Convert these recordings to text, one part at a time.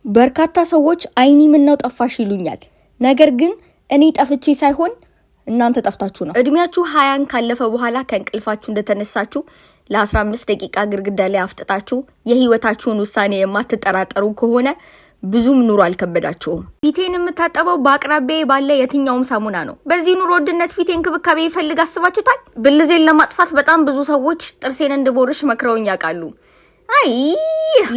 በርካታ ሰዎች አይኒ ምን ነው ጠፋሽ ይሉኛል። ነገር ግን እኔ ጠፍቼ ሳይሆን እናንተ ጠፍታችሁ ነው። እድሜያችሁ 20ን ካለፈ በኋላ ከእንቅልፋችሁ እንደተነሳችሁ ለ15 ደቂቃ ግርግዳ ላይ አፍጥጣችሁ የህይወታችሁን ውሳኔ የማትጠራጠሩ ከሆነ ብዙም ኑሮ አልከበዳችሁም። ፊቴን የምታጠበው በአቅራቢያዬ ባለ የትኛውም ሳሙና ነው። በዚህ ኑሮ ውድነት ፊቴን እንክብካቤ ይፈልግ አስባችሁታል? ብልዜን ለማጥፋት በጣም ብዙ ሰዎች ጥርሴን እንድቦርሽ መክረውኝ ያውቃሉ። አይ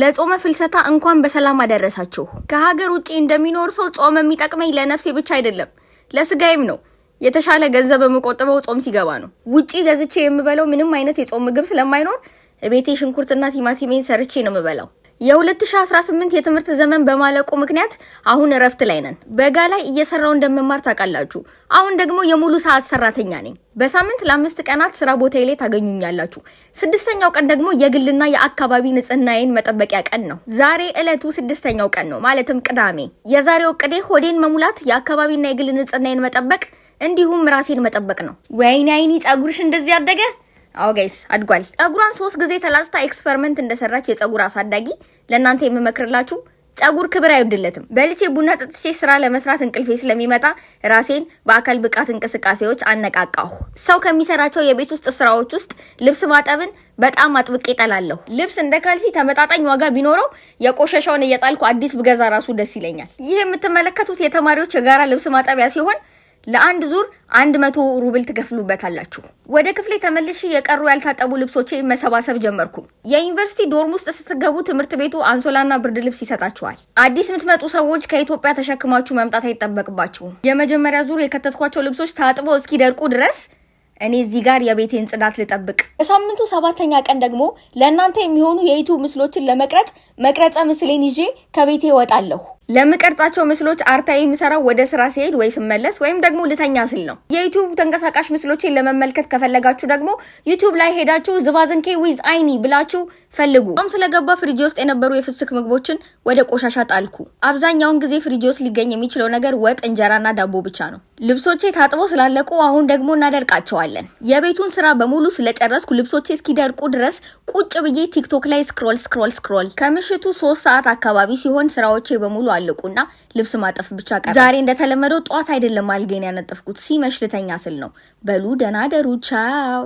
ለጾመ ፍልሰታ እንኳን በሰላም አደረሳችሁ። ከሀገር ውጪ እንደሚኖር ሰው ጾም የሚጠቅመኝ ለነፍሴ ብቻ አይደለም ለስጋዬም ነው። የተሻለ ገንዘብ የምቆጥበው ጾም ሲገባ ነው። ውጪ ገዝቼ የምበለው ምንም አይነት የጾም ምግብ ስለማይኖር ቤቴ ሽንኩርትና ቲማቲሜን ሰርቼ ነው የምበላው። የ2018 የትምህርት ዘመን በማለቁ ምክንያት አሁን እረፍት ላይ ነን። በጋ ላይ እየሰራው እንደምማር ታውቃላችሁ። አሁን ደግሞ የሙሉ ሰዓት ሰራተኛ ነኝ። በሳምንት ለ5 ቀናት ስራ ቦታዬ ላይ ታገኙኛላችሁ። 6ኛው ቀን ደግሞ የግልና የአካባቢ ንጽህናዬን መጠበቂያ ቀን ነው። ዛሬ ዕለቱ 6ኛው ቀን ነው፣ ማለትም ቅዳሜ። የዛሬው ቅዴ ሆዴን መሙላት፣ የአካባቢና የግል ንጽህናዬን መጠበቅ እንዲሁም ራሴን መጠበቅ ነው። ወይኔ አይኒ ጸጉርሽ እንደዚህ አደገ? አዎ ጋይስ አድጓል። ጸጉሯን 3 ጊዜ ተላጭታ ኤክስፐሪመንት እንደሰራች የጸጉር አሳዳጊ ለእናንተ የምመክርላችሁ ጸጉር ክብር አይወድለትም። በልቼ ቡና ጠጥቼ ስራ ለመስራት እንቅልፌ ስለሚመጣ ራሴን በአካል ብቃት እንቅስቃሴዎች አነቃቃሁ። ሰው ከሚሰራቸው የቤት ውስጥ ስራዎች ውስጥ ልብስ ማጠብን በጣም አጥብቄ ጠላለሁ። ልብስ እንደ ካልሲ ተመጣጣኝ ዋጋ ቢኖረው የቆሸሻውን እየጣልኩ አዲስ ብገዛ ራሱ ደስ ይለኛል። ይህ የምትመለከቱት የተማሪዎች የጋራ ልብስ ማጠቢያ ሲሆን ለአንድ ዙር 100 ሩብል ትከፍሉበታላችሁ። ወደ ክፍሌ ተመልሼ የቀሩ ያልታጠቡ ልብሶቼ መሰባሰብ ጀመርኩ። የዩኒቨርሲቲ ዶርም ውስጥ ስትገቡ ትምህርት ቤቱ አንሶላና ብርድ ልብስ ይሰጣችኋል። አዲስ የምትመጡ ሰዎች ከኢትዮጵያ ተሸክማችሁ መምጣት አይጠበቅባችሁም። የመጀመሪያ ዙር የከተትኳቸው ልብሶች ታጥበው እስኪደርቁ ድረስ እኔ እዚህ ጋር የቤቴን ጽዳት ልጠብቅ። በሳምንቱ 7ኛ ቀን ደግሞ ለእናንተ የሚሆኑ የዩቲዩብ ምስሎችን ለመቅረጽ መቅረጸ ምስሌን ይዤ ከቤቴ እወጣለሁ። ለምቀርጻቸው ምስሎች አርታዬ የምሰራው ወደ ስራ ሲሄድ ወይ ስመለስ ወይም ደግሞ ልተኛ ስል ነው። የዩቲዩብ ተንቀሳቃሽ ምስሎችን ለመመልከት ከፈለጋችሁ ደግሞ ዩቲዩብ ላይ ሄዳችሁ ዝባዝንኬ ዊዝ አይኒ ብላችሁ ፈልጉ። ጾም ስለገባ ፍሪጅ ውስጥ የነበሩ የፍስክ ምግቦችን ወደ ቆሻሻ ጣልኩ። አብዛኛውን ጊዜ ፍሪጅ ውስጥ ሊገኝ የሚችለው ነገር ወጥ፣ እንጀራና ዳቦ ብቻ ነው። ልብሶቼ ታጥበው ስላለቁ አሁን ደግሞ እናደርቃቸዋለን። የቤቱን ስራ በሙሉ ስለጨረስኩ ልብሶቼ እስኪደርቁ ድረስ ቁጭ ብዬ ቲክቶክ ላይ ስክሮል ከምሽቱ 3 ሰዓት አካባቢ ሲሆን ስራዎቼ በሙሉ አለቁና ልብስ ማጠፍ ብቻ ቀረ። ዛሬ እንደተለመደው ጧት አይደለም አልጋዬን ያነጠፍኩት፣ ሲመሽ ልተኛ ስል ነው። በሉ ደህና ደሩ። ቻው።